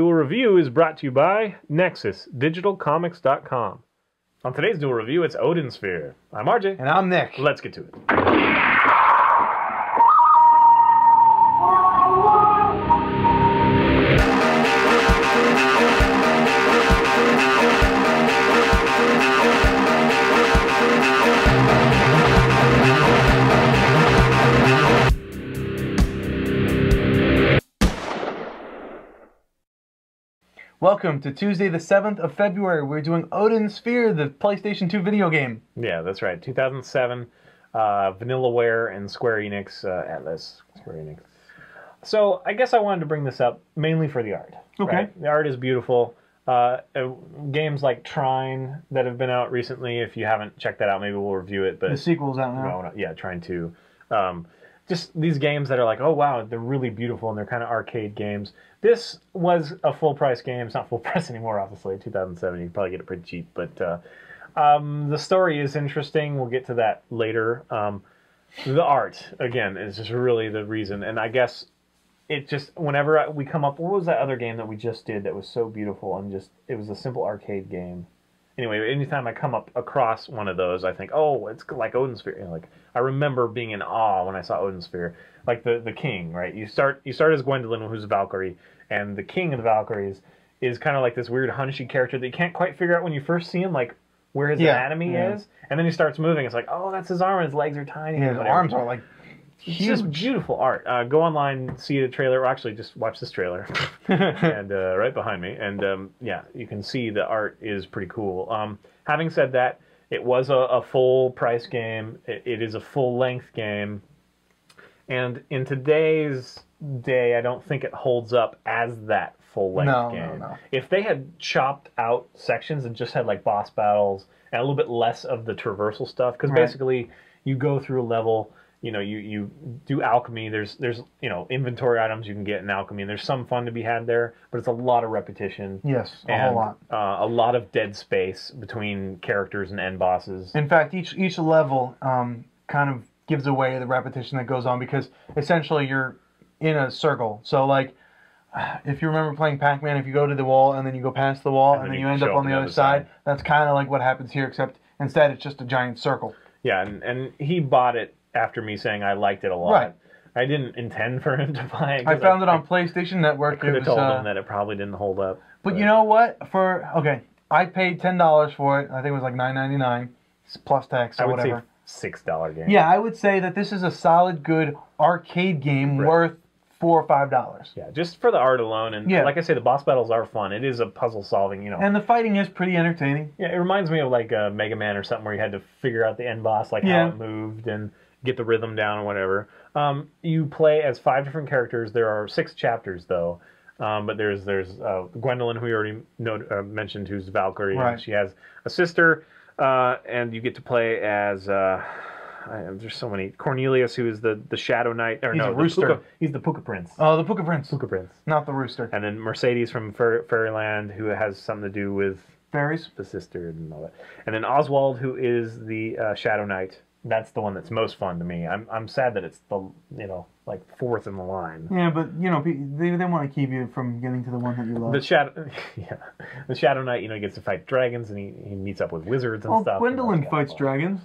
Duel Review is brought to you by NexusDigitalComics.com. On today's Duel Review, it's Odin Sphere. I'm RJ. And I'm Nick. Let's get to it. Welcome to Tuesday the 7th of February. We're doing Odin Sphere, the PlayStation 2 video game. Yeah, that's right. 2007, Vanillaware and Square Enix, Atlas, Square Enix. So I guess I wanted to bring this up mainly for the art. Okay. Right? The art is beautiful. Games like Trine that have been out recently, if you haven't checked that out, maybe we'll review it. But the sequel's out now. No, yeah, Trine 2. Just these games that are like, oh wow, they're really beautiful and they're kind of arcade games. This was a full price game. It's not full price anymore, obviously. 2007, you can probably get it pretty cheap. But the story is interesting. We'll get to that later. The art, again, is just really the reason. And I guess it just, whenever we come up, what was that other game that we just did that was so beautiful and just, it was a simple arcade game. Anyway, anytime I come up across one of those, I think, oh, it's like Odin Sphere. You know, like I remember being in awe when I saw Odin Sphere. Like the king, right? You start as Gwendolyn, who's a Valkyrie, and the king of the Valkyries is kind of like this weird hunchy character that you can't quite figure out when you first see him, like where his anatomy is. And then he starts moving. It's like, oh, that's his arm. And his legs are tiny. Yeah, his arms are like huge. It's just beautiful art. Go online, see the trailer. Well, actually, just watch this trailer. And right behind me. And yeah, you can see the art is pretty cool. Having said that, it was a full price game. It is a full length game. And in today's day, I don't think it holds up as that full length game. No. If they had chopped out sections and just had like boss battles and a little bit less of the traversal stuff, because basically you go through a level. You know, you do alchemy. There's you know, inventory items you can get in alchemy, and there's some fun to be had there, but it's a lot of repetition. Yes, a whole lot. A lot of dead space between characters and end bosses. In fact, each level kind of gives away the repetition that goes on, because essentially you're in a circle. So like, if you remember playing Pac-Man, if you go to the wall and then you go past the wall and then you end up on the other side, that's kind of like what happens here, except instead it's just a giant circle. Yeah, and he bought it after me saying I liked it a lot. Right. I didn't intend for him to buy it. I found it on PlayStation Network. I could have told him that it probably didn't hold up. But you know what? I paid $10 for it. I think it was like $9.99 plus tax or whatever. I would say $6 game. Yeah, I would say that this is a solid, good arcade game worth $4 or $5. Yeah, just for the art alone. And like I say, the boss battles are fun. It is a puzzle solving, you know. And the fighting is pretty entertaining. Yeah, it reminds me of like Mega Man or something where you had to figure out the end boss, like how it moved and get the rhythm down or whatever. You play as 5 different characters. There are 6 chapters though. But there's Gwendolyn, who we already mentioned, who's Valkyrie. Right. And she has a sister, and you get to play as there's so many. Cornelius, who is the Shadow Knight. Or he's a rooster. He's the Pooka Prince. Oh, the Pooka Prince. Pooka Prince. Not the rooster. And then Mercedes from Fairyland, who has something to do with fairies, the sister and all that. And then Oswald, who is the Shadow Knight. That's the one that's most fun to me. I'm sad that it's the, you know, like 4th in the line. Yeah, but you know, they want to keep you from getting to the one that you love. The Shadow Knight, you know, he gets to fight dragons and he meets up with wizards and stuff. Gwendolyn fights dragons.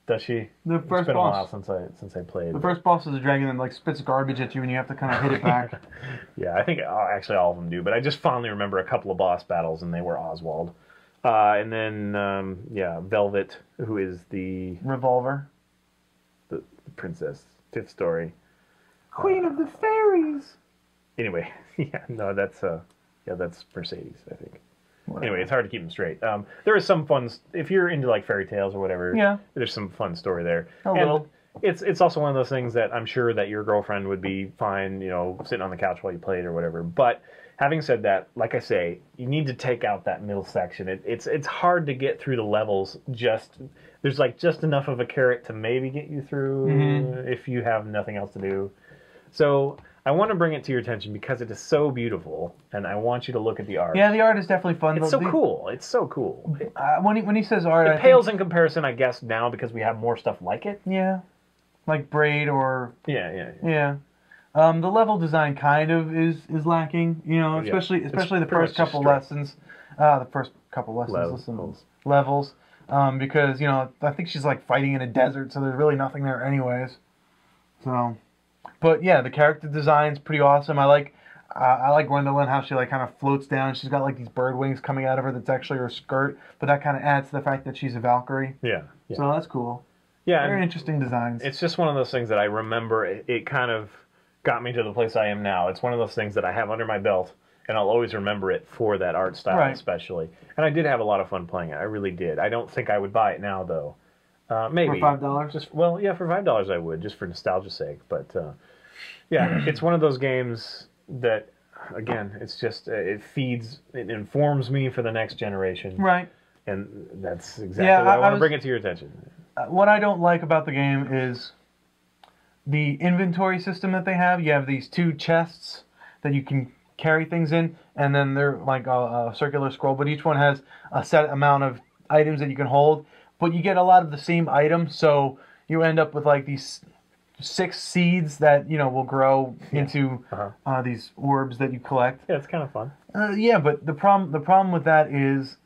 Does she? The first boss. It's been a while since I played. The first boss is a dragon that like spits garbage at you and you have to kind of hit it back. Yeah, I think actually all of them do, but I just fondly remember a couple of boss battles and they were Oswald. And then, Velvet, who is the... Revolver. The princess. 5th story. Queen of the fairies! Anyway, that's Mercedes, I think. Whatever. Anyway, it's hard to keep them straight. There is some fun... If you're into, like, fairy tales or whatever, there's some fun story there. A little. It's also one of those things that I'm sure that your girlfriend would be fine, you know, sitting on the couch while you played or whatever. But having said that, like I say, you need to take out that middle section. It's hard to get through the levels. There's like just enough of a carrot to maybe get you through if you have nothing else to do. So I want to bring it to your attention because it is so beautiful, and I want you to look at the art. Yeah, the art is definitely fun. It's so cool. It's so cool. When he says art, it pales in comparison, I guess, now because we have more stuff like it. Yeah. Like Braid or... Yeah. The level design kind of is lacking, you know, especially the first couple lessons. The first couple lessons, levels. Because, you know, I think she's like fighting in a desert, so there's really nothing there anyways. So, but yeah, the character design's pretty awesome. I like Gwendolyn, how she like kind of floats down. She's got like these bird wings coming out of her that's actually her skirt, but that kind of adds to the fact that she's a Valkyrie. Yeah. So that's cool. Yeah. Very interesting designs. It's just one of those things that I remember. It kind of got me to the place I am now. It's one of those things that I have under my belt, and I'll always remember it for that art style, especially. And I did have a lot of fun playing it. I really did. I don't think I would buy it now, though. Maybe for $5. For $5 I would, just for nostalgia's sake. But yeah, it's one of those games that, again, it's just it informs me for the next generation. Right. And that's exactly why I want to bring it to your attention. What I don't like about the game is the inventory system that they have. You have these 2 chests that you can carry things in, and then they're like a circular scroll, but each one has a set amount of items that you can hold, but you get a lot of the same items, so you end up with like these 6 seeds that, you know, will grow into these orbs that you collect. Yeah, it's kind of fun. Yeah, but the problem with that is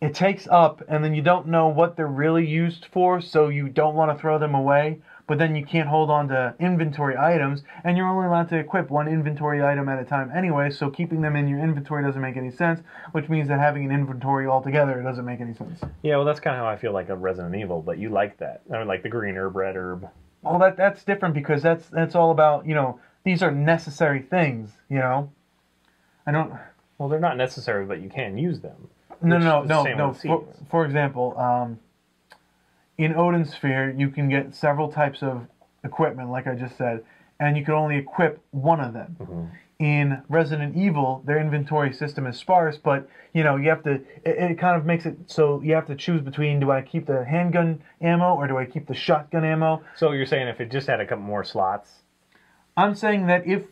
it takes up, and then you don't know what they're really used for, so you don't want to throw them away. But then you can't hold on to inventory items, and you're only allowed to equip 1 inventory item at a time anyway, so keeping them in your inventory doesn't make any sense, which means that having an inventory altogether doesn't make any sense. Yeah, well, that's kind of how I feel like a Resident Evil, but you like that. I mean, like the green herb, red herb. Well, that's different because that's all about, you know, these are necessary things, you know? I don't... Well, they're not necessary, but you can use them. No. For example, in Odin's Sphere, you can get several types of equipment, like I just said, and you can only equip one of them. Mm-hmm. In Resident Evil, their inventory system is sparse, but, you know, you have to, it kind of makes it so you have to choose between, do I keep the handgun ammo or do I keep the shotgun ammo? So you're saying if it just had a couple more slots? I'm saying that if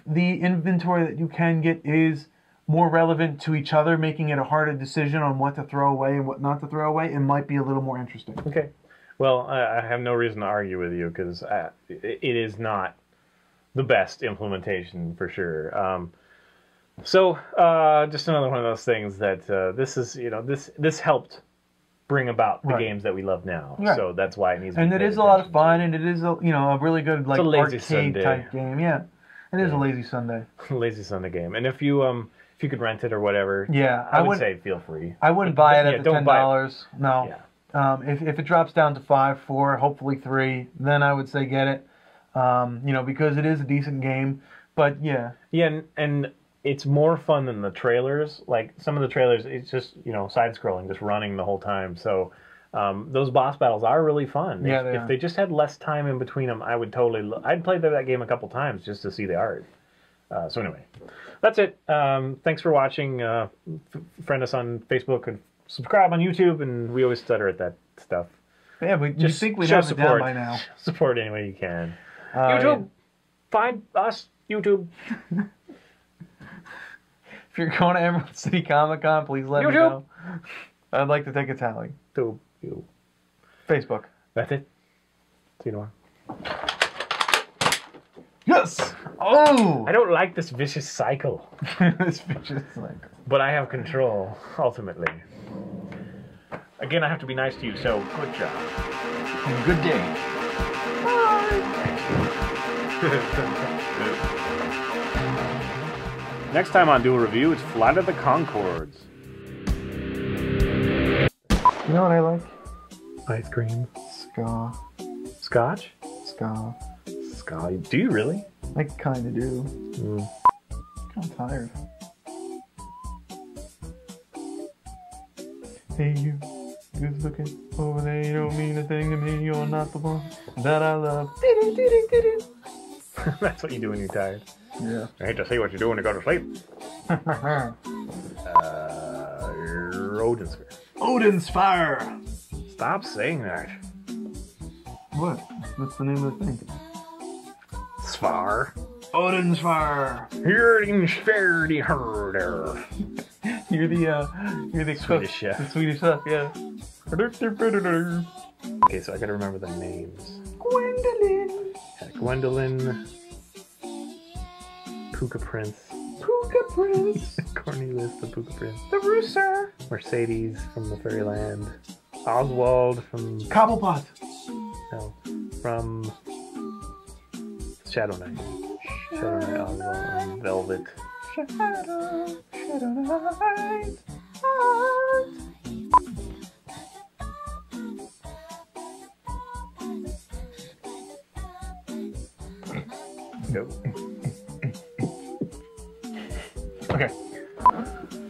the inventory that you can get is more relevant to each other, making it a harder decision on what to throw away and what not to throw away, it might be a little more interesting. Okay. Well, I have no reason to argue with you because it is not the best implementation for sure. Just another one of those things that this is, you know, this helped bring about the games that we love now. Right. So that's why it needs to be. And it is a lot of fun, and it is a, you know, a really good like arcade type game. Yeah, it is a lazy Sunday. Lazy Sunday game, and if you could rent it or whatever, I would say feel free. I wouldn't buy it at the $10. No. Yeah. If it drops down to 5, 4, hopefully 3, then I would say get it. You know, because it is a decent game. But yeah. Yeah, and it's more fun than the trailers. Like some of the trailers, it's just, you know, side scrolling, just running the whole time. So those boss battles are really fun. Yeah, if they just had less time in between them, I'd play that game a couple times just to see the art. So anyway, that's it. Thanks for watching. Friend us on Facebook and subscribe on YouTube, and we always stutter at that stuff. Yeah, but you think we'd have it down by now. Support any way you can. YouTube, find us, YouTube. If you're going to Emerald City Comic Con, please let me know. I'd like to take a tally. To you. Facebook. That's it. See you tomorrow. Yes! Oh! I don't like this vicious cycle. This vicious cycle. But I have control, ultimately. Again, I have to be nice to you, so good job. And good day. Bye! Next time on Duel Review, it's Flight of the Conchords. You know what I like? Ice cream. Ska. Scotch? Ska. Ska. Do you really? I kind of do. Mm. I'm tired. Hey you, who's looking over there? You don't mean a thing to me. You're not the one that I love. That's what you do when you're tired. Yeah. I hate to see what you do when you go to sleep. Odin's Sphere. Odin's Fire. Stop saying that. What? What's the name of the thing? Sphere. Odin's Fire. Odin's Sphere, herder. You're the Swedish chef. The Swedish chef, yeah. Okay, so I gotta remember the names. Gwendolyn, Pooka Prince, Pooka Prince, Cornelius the Pooka Prince, the Rooster, Mercedes from the Fairyland, Oswald from Cobblepot, from Shadow Knight, Oswald, and Velvet. Shadow Knight. Go. Okay.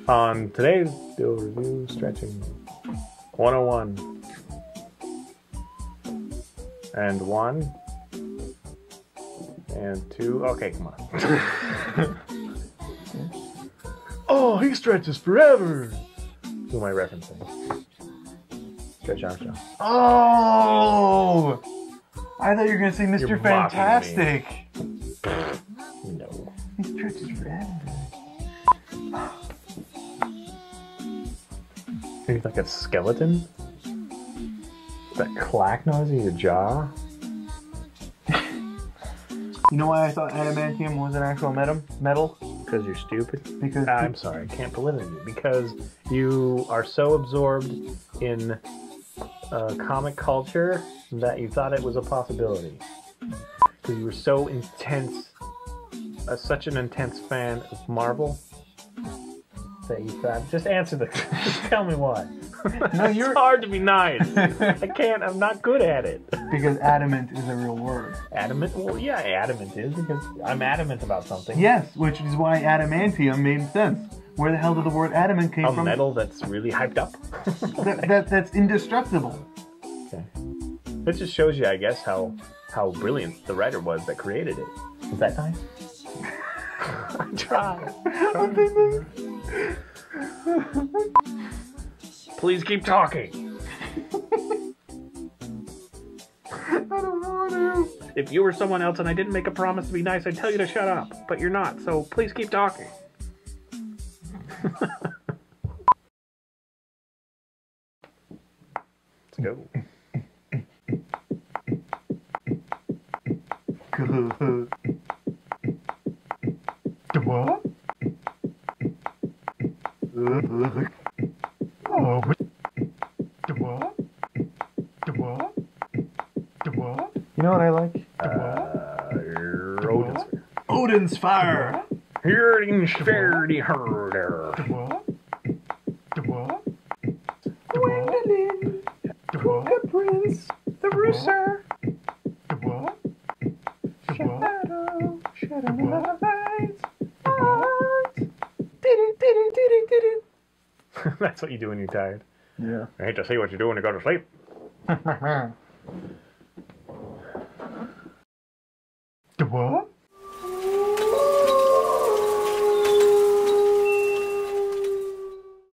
On today's Duel review, stretching 101 and 1 and 2. Okay, come on. Oh, he stretches forever. Who am I referencing? Stretch Armstrong. Oh, I thought you were gonna say Mr. You're mocking Fantastic. No. He stretches forever. Maybe like a skeleton? That clack noise in your jaw? You know why I thought adamantium was an actual metal? Because you're stupid? Because I'm sorry, I can't believe you. Because you are so absorbed in comic culture that you thought it was a possibility. Because you were so intense, such an intense fan of Marvel, that you thought, just answer the, just tell me why. No, It's hard to be nice. I can't, I'm not good at it. because adamant is a real word. Adamant? Well, yeah, adamant is, because I'm adamant about something. Yes, which is why adamantium made sense. Where the hell did the word adamant came A from? metal that's really hyped up. That's indestructible. Okay. That just shows you, I guess, how brilliant the writer was that created it. Is that nice? I tried. Please keep talking. I don't want to. If you were someone else and I didn't make a promise to be nice, I'd tell you to shut up. But you're not, so please keep talking. Let's go. Good. The what? Oh, what? The what? The what? The what? You know what I like? Odin's. Odin's fire. Odin's fairly herder. The what? The what? Gwendolyn. The Pooka Prince. The Rooster. The what? The what? Shadow Knight. Did it. That's what you do when you're tired. Yeah. I hate to see what you do when you go to sleep. The what?